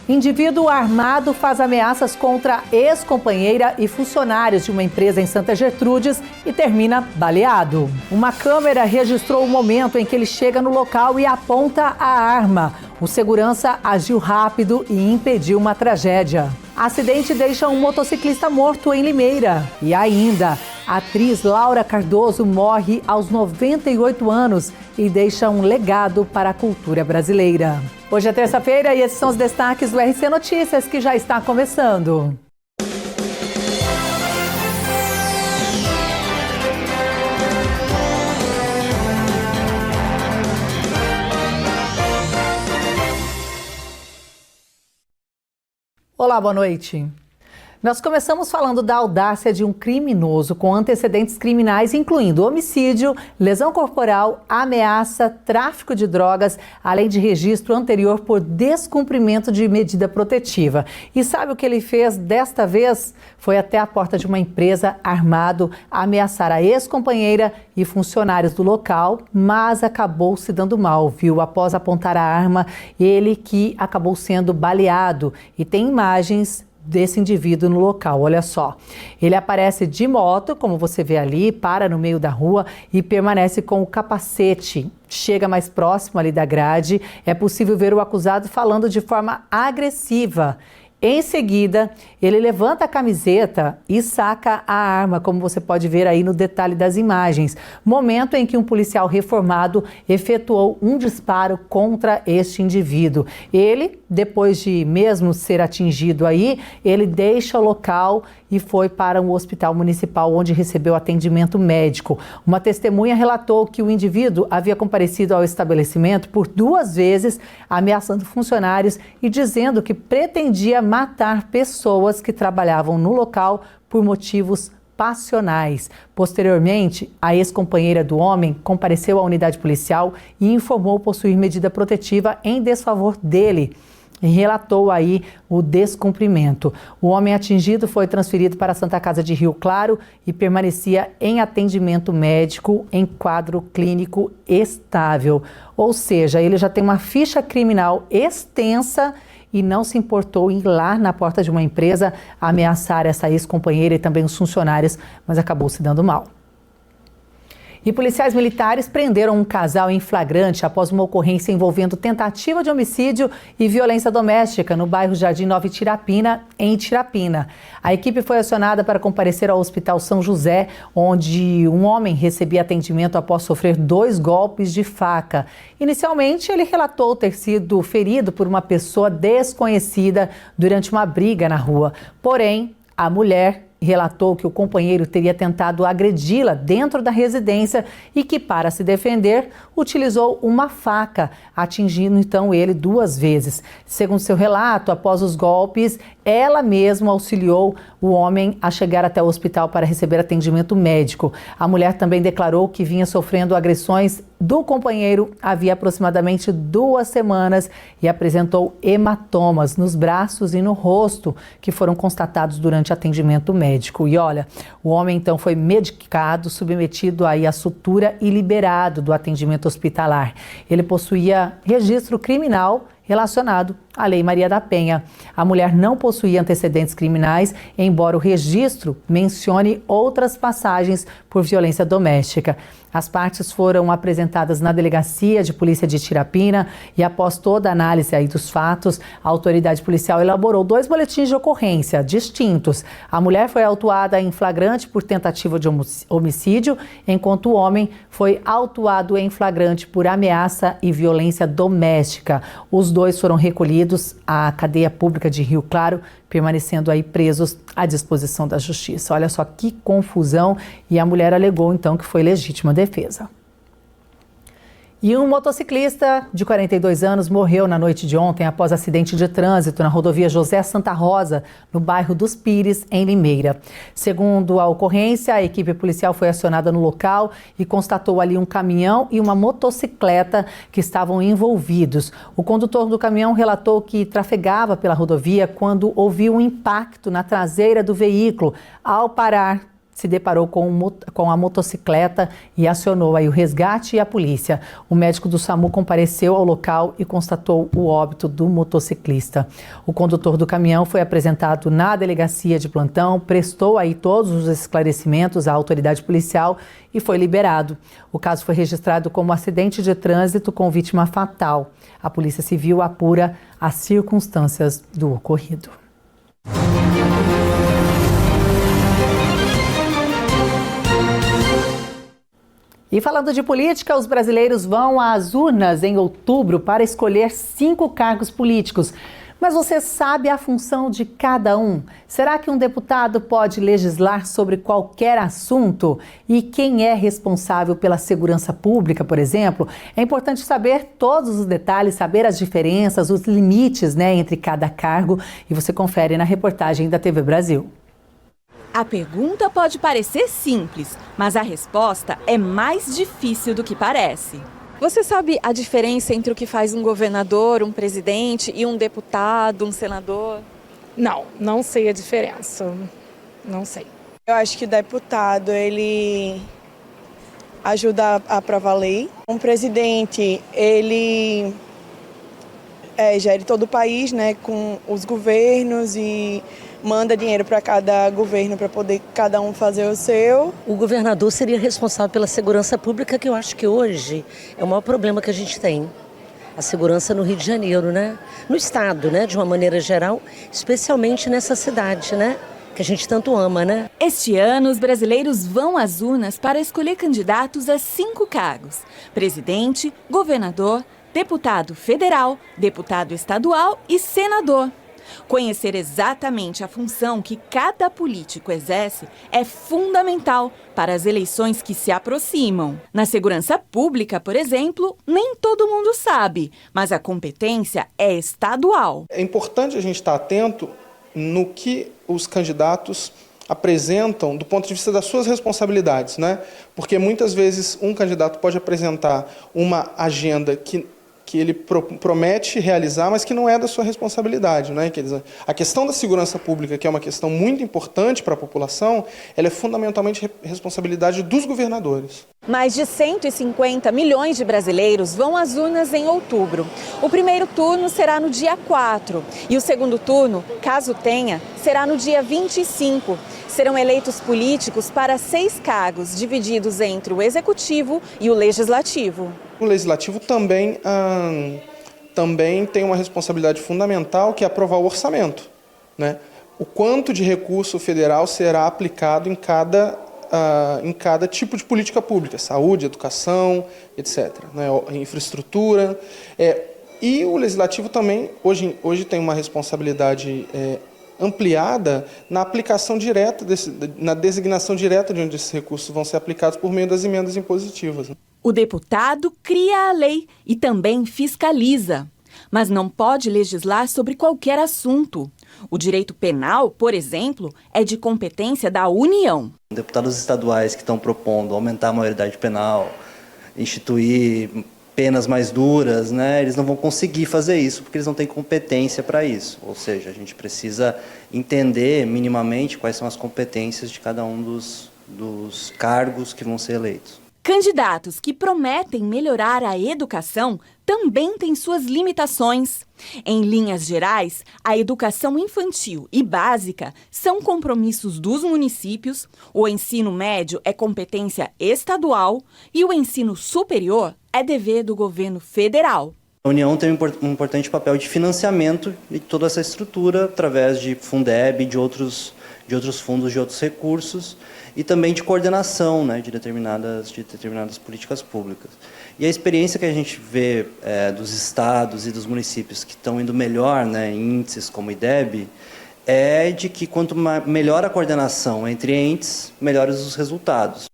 Indivíduo armado faz ameaças contra ex-companheira e funcionários de uma empresa em Santa Gertrudes e termina baleado. Uma câmera registrou o momento em que ele chega no local e aponta a arma. O segurança agiu rápido e impediu uma tragédia. Acidente deixa um motociclista morto em Limeira. E ainda, a atriz Laura Cardoso morre aos 98 anos e deixa um legado para a cultura brasileira. Hoje é terça-feira e esses são os destaques do RC Notícias, que já está começando. Olá, boa noite. Nós começamos falando da audácia de um criminoso com antecedentes criminais, incluindo homicídio, lesão corporal, ameaça, tráfico de drogas, além de registro anterior por descumprimento de medida protetiva. E sabe o que ele fez desta vez? Foi até a porta de uma empresa armado ameaçar a ex-companheira e funcionários do local, mas acabou se dando mal, viu? Após apontar a arma, ele que acabou sendo baleado. E tem imagens desse indivíduo no local, olha só. Ele aparece de moto, como você vê ali, para no meio da rua e permanece com o capacete. Chega mais próximo ali da grade, é possível ver o acusado falando de forma agressiva. Em seguida, ele levanta a camiseta e saca a arma, como você pode ver aí no detalhe das imagens. Momento em que um policial reformado efetuou um disparo contra este indivíduo. Ele, depois de mesmo ser atingido aí, ele deixa o local e foi para um hospital municipal onde recebeu atendimento médico. Uma testemunha relatou que o indivíduo havia comparecido ao estabelecimento por 2 vezes, ameaçando funcionários e dizendo que pretendia matar pessoas que trabalhavam no local por motivos passionais. Posteriormente, a ex-companheira do homem compareceu à unidade policial e informou possuir medida protetiva em desfavor dele. E relatou aí o descumprimento. O homem atingido foi transferido para a Santa Casa de Rio Claro e permanecia em atendimento médico em quadro clínico estável. Ou seja, ele já tem uma ficha criminal extensa e não se importou em ir lá na porta de uma empresa ameaçar essa ex-companheira e também os funcionários, mas acabou se dando mal. E policiais militares prenderam um casal em flagrante após uma ocorrência envolvendo tentativa de homicídio e violência doméstica no bairro Jardim Nova Itirapina, em Itirapina. A equipe foi acionada para comparecer ao Hospital São José, onde um homem recebia atendimento após sofrer 2 golpes de faca. Inicialmente, ele relatou ter sido ferido por uma pessoa desconhecida durante uma briga na rua. Porém, a mulher relatou que o companheiro teria tentado agredi-la dentro da residência e que, para se defender, utilizou uma faca, atingindo então ele 2 vezes. Segundo seu relato, após os golpes, ela mesma auxiliou o homem a chegar até o hospital para receber atendimento médico. A mulher também declarou que vinha sofrendo agressões do companheiro havia aproximadamente 2 semanas e apresentou hematomas nos braços e no rosto, que foram constatados durante atendimento médico. E olha, o homem então foi medicado, submetido aí à sutura e liberado do atendimento hospitalar. Ele possuía registro criminal relacionado à Lei Maria da Penha. A mulher não possuía antecedentes criminais, embora o registro mencione outras passagens por violência doméstica. As partes foram apresentadas na Delegacia de Polícia de Itirapina e, após toda a análise aí dos fatos, a autoridade policial elaborou 2 boletins de ocorrência distintos. A mulher foi autuada em flagrante por tentativa de homicídio, enquanto o homem foi autuado em flagrante por ameaça e violência doméstica. Os 2 foram recolhidos à cadeia pública de Rio Claro, permanecendo aí presos à disposição da justiça. Olha só que confusão, e a mulher alegou então que foi legítima defesa. E um motociclista de 42 anos morreu na noite de ontem após acidente de trânsito na rodovia José Santa Rosa, no bairro dos Pires, em Limeira. Segundo a ocorrência, a equipe policial foi acionada no local e constatou ali um caminhão e uma motocicleta que estavam envolvidos. O condutor do caminhão relatou que trafegava pela rodovia quando ouviu um impacto na traseira do veículo. Ao parar, se deparou com a motocicleta e acionou aí o resgate e a polícia. O médico do SAMU compareceu ao local e constatou o óbito do motociclista. O condutor do caminhão foi apresentado na delegacia de plantão, prestou aí todos os esclarecimentos à autoridade policial e foi liberado. O caso foi registrado como acidente de trânsito com vítima fatal. A Polícia Civil apura as circunstâncias do ocorrido. E falando de política, os brasileiros vão às urnas em outubro para escolher 5 cargos políticos. Mas você sabe a função de cada um? Será que um deputado pode legislar sobre qualquer assunto? E quem é responsável pela segurança pública, por exemplo? É importante saber todos os detalhes, saber as diferenças, os limites, entre cada cargo. E você confere na reportagem da TV Brasil. A pergunta pode parecer simples, mas a resposta é mais difícil do que parece. Você sabe a diferença entre o que faz um governador, um presidente e um deputado, um senador? Não sei a diferença. Não sei. Eu acho que o deputado, ele ajuda a aprovar a lei. Um presidente, ele gere todo o país, com os governos e manda dinheiro para cada governo para poder cada um fazer o seu. O governador seria responsável pela segurança pública, que eu acho que hoje é o maior problema que a gente tem. A segurança no Rio de Janeiro, No estado, de uma maneira geral, especialmente nessa cidade, que a gente tanto ama, Este ano, os brasileiros vão às urnas para escolher candidatos a 5 cargos: presidente, governador, deputado federal, deputado estadual e senador. Conhecer exatamente a função que cada político exerce é fundamental para as eleições que se aproximam. Na segurança pública, por exemplo, nem todo mundo sabe, mas a competência é estadual. É importante a gente estar atento no que os candidatos apresentam do ponto de vista das suas responsabilidades, Porque muitas vezes um candidato pode apresentar uma agenda que ele promete realizar, mas que não é da sua responsabilidade. Quer dizer, a questão da segurança pública, que é uma questão muito importante para a população, ela é fundamentalmente responsabilidade dos governadores. Mais de 150 milhões de brasileiros vão às urnas em outubro. O primeiro turno será no dia 4 e o segundo turno, caso tenha, será no dia 25. Serão eleitos políticos para 6 cargos, divididos entre o executivo e o legislativo. O legislativo também tem uma responsabilidade fundamental, que é aprovar o orçamento. O quanto de recurso federal será aplicado em cada tipo de política pública, saúde, educação, etc., infraestrutura. E o legislativo também, hoje tem uma responsabilidade ampliada na aplicação direta, na designação direta de onde esses recursos vão ser aplicados por meio das emendas impositivas. O deputado cria a lei e também fiscaliza, mas não pode legislar sobre qualquer assunto. O direito penal, por exemplo, é de competência da União. Deputados estaduais que estão propondo aumentar a maioridade penal, instituir penas mais duras, eles não vão conseguir fazer isso porque eles não têm competência para isso. Ou seja, a gente precisa entender minimamente quais são as competências de cada um dos cargos que vão ser eleitos. Candidatos que prometem melhorar a educação também têm suas limitações. Em linhas gerais, a educação infantil e básica são compromissos dos municípios, o ensino médio é competência estadual e o ensino superior é dever do governo federal. A União tem um importante papel de financiamento de toda essa estrutura através de Fundeb, de outros fundos, de outros recursos, e também de coordenação de determinadas políticas públicas. E a experiência que a gente vê dos estados e dos municípios que estão indo melhor em índices como o IDEB, é de que quanto melhor a coordenação entre entes, melhores os resultados.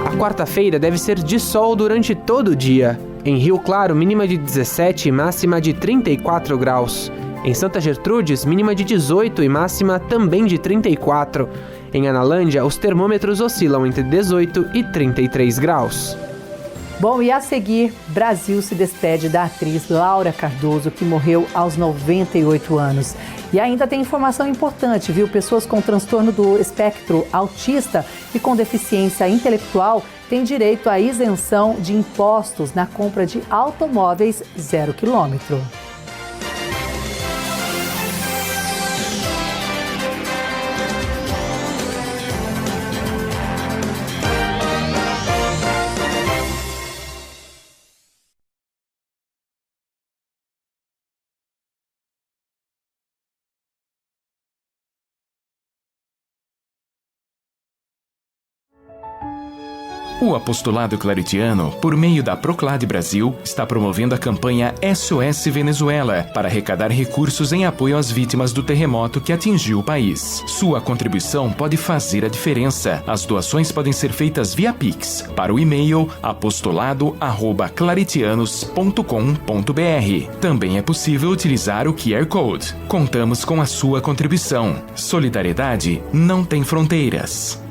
A quarta-feira deve ser de sol durante todo o dia. Em Rio Claro, mínima de 17 e máxima de 34 graus. Em Santa Gertrudes, mínima de 18 e máxima também de 34. Em Analândia, os termômetros oscilam entre 18 e 33 graus. Bom, e a seguir, Brasil se despede da atriz Laura Cardoso, que morreu aos 98 anos. E ainda tem informação importante, viu? Pessoas com transtorno do espectro autista e com deficiência intelectual têm direito à isenção de impostos na compra de automóveis 0 quilômetro. O Apostolado Claretiano, por meio da Proclade Brasil, está promovendo a campanha SOS Venezuela para arrecadar recursos em apoio às vítimas do terremoto que atingiu o país. Sua contribuição pode fazer a diferença. As doações podem ser feitas via Pix para o e-mail apostolado@claretianos.com.br. Também é possível utilizar o QR Code. Contamos com a sua contribuição. Solidariedade não tem fronteiras.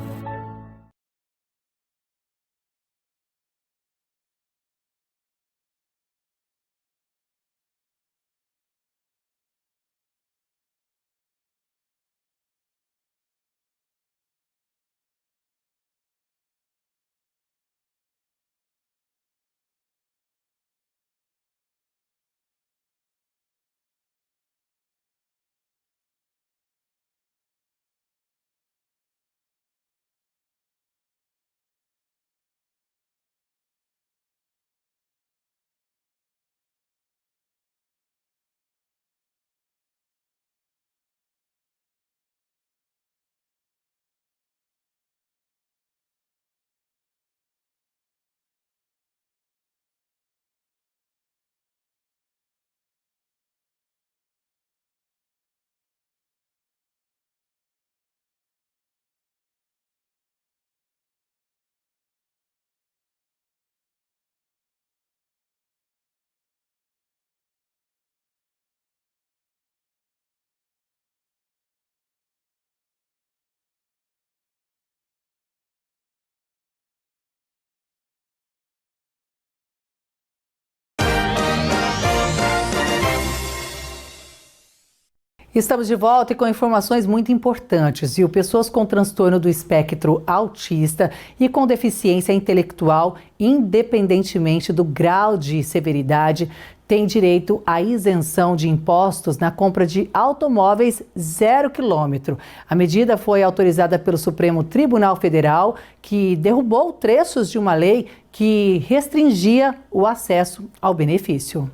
Estamos de volta e com informações muito importantes, viu? Pessoas com transtorno do espectro autista e com deficiência intelectual, independentemente do grau de severidade, têm direito à isenção de impostos na compra de automóveis 0 quilômetro. A medida foi autorizada pelo Supremo Tribunal Federal, que derrubou trechos de uma lei que restringia o acesso ao benefício.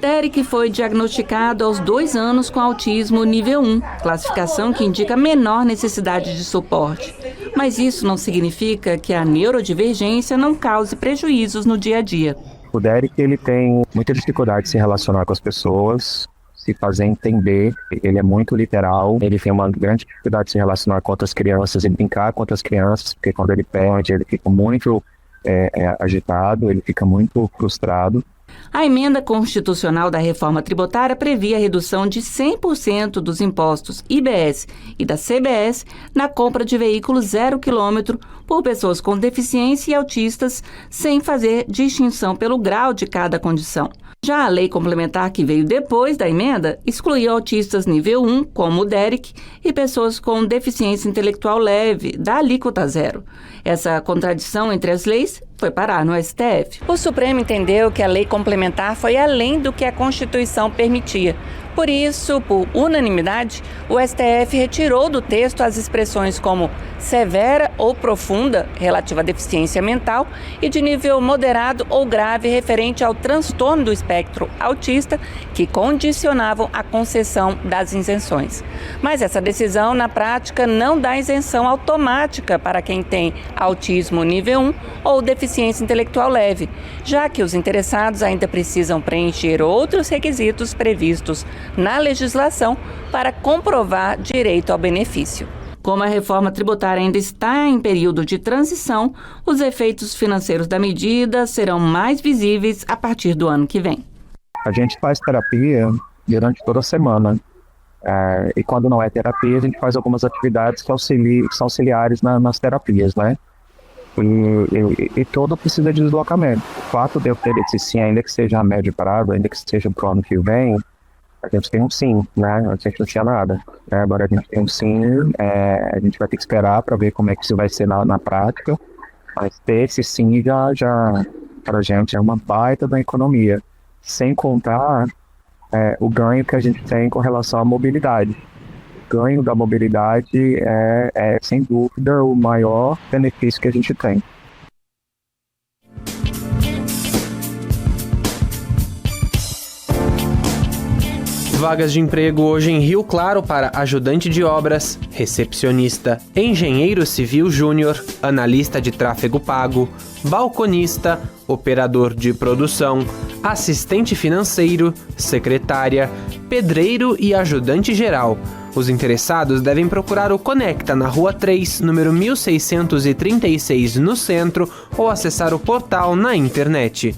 Derek foi diagnosticado aos 2 anos com autismo nível 1, classificação que indica menor necessidade de suporte. Mas isso não significa que a neurodivergência não cause prejuízos no dia a dia. O Derek, ele tem muita dificuldade de se relacionar com as pessoas, se fazer entender, ele é muito literal, ele tem uma grande dificuldade de se relacionar com outras crianças e brincar com outras crianças, porque quando ele perde, ele fica muito agitado, ele fica muito frustrado. A emenda constitucional da reforma tributária previa a redução de 100% dos impostos IBS e da CBS na compra de veículos 0 quilômetro por pessoas com deficiência e autistas, sem fazer distinção pelo grau de cada condição. Já a lei complementar que veio depois da emenda excluía autistas nível 1, como o Derek, e pessoas com deficiência intelectual leve, da alíquota 0. Essa contradição entre as leis foi parar no STF. O Supremo entendeu que a lei complementar foi além do que a Constituição permitia. Por isso, por unanimidade, o STF retirou do texto as expressões como severa ou profunda, relativa à deficiência mental, e de nível moderado ou grave, referente ao transtorno do espectro autista, que condicionavam a concessão das isenções. Mas essa decisão, na prática, não dá isenção automática para quem tem autismo nível 1 ou deficiência intelectual leve, já que os interessados ainda precisam preencher outros requisitos previstos na legislação para comprovar direito ao benefício. Como a reforma tributária ainda está em período de transição, os efeitos financeiros da medida serão mais visíveis a partir do ano que vem. A gente faz terapia durante toda a semana. E quando não é terapia, a gente faz algumas atividades que são auxiliares nas terapias, né? E todo precisa de deslocamento. O fato de eu ter esse sim, ainda que seja a médio prazo, ainda que seja pro ano que vem, a gente tem um sim, né? A gente não tinha nada, né? Agora a gente tem um sim, a gente vai ter que esperar para ver como é que isso vai ser na prática, mas ter esse sim já para a gente é uma baita da economia, sem contar o ganho que a gente tem com relação à mobilidade. O ganho da mobilidade é sem dúvida o maior benefício que a gente tem. Vagas de emprego hoje em Rio Claro para ajudante de obras, recepcionista, engenheiro civil júnior, analista de tráfego pago, balconista, operador de produção, assistente financeiro, secretária, pedreiro e ajudante geral. Os interessados devem procurar o Conecta na Rua 3, número 1636, no centro, ou acessar o portal na internet.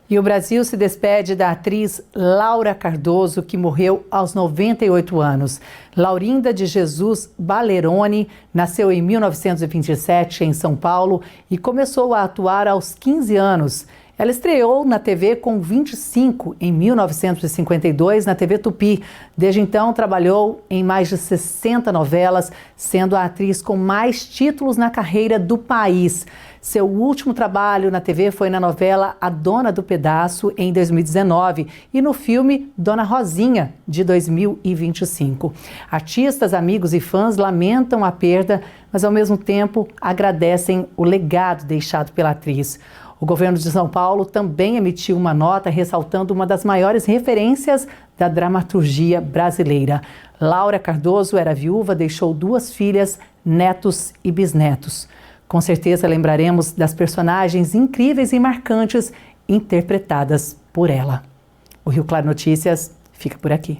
E o Brasil se despede da atriz Laura Cardoso, que morreu aos 98 anos. Laurinda de Jesus Baleroni nasceu em 1927 em São Paulo e começou a atuar aos 15 anos. Ela estreou na TV com 25 em 1952 na TV Tupi. Desde então, trabalhou em mais de 60 novelas, sendo a atriz com mais títulos na carreira do país. Seu último trabalho na TV foi na novela A Dona do Pedaço, em 2019, e no filme Dona Rosinha, de 2025. Artistas, amigos e fãs lamentam a perda, mas ao mesmo tempo agradecem o legado deixado pela atriz. O governo de São Paulo também emitiu uma nota ressaltando uma das maiores referências da dramaturgia brasileira. Laura Cardoso era viúva, deixou 2 filhas, netos e bisnetos. Com certeza lembraremos das personagens incríveis e marcantes interpretadas por ela. O Rio Claro Notícias fica por aqui.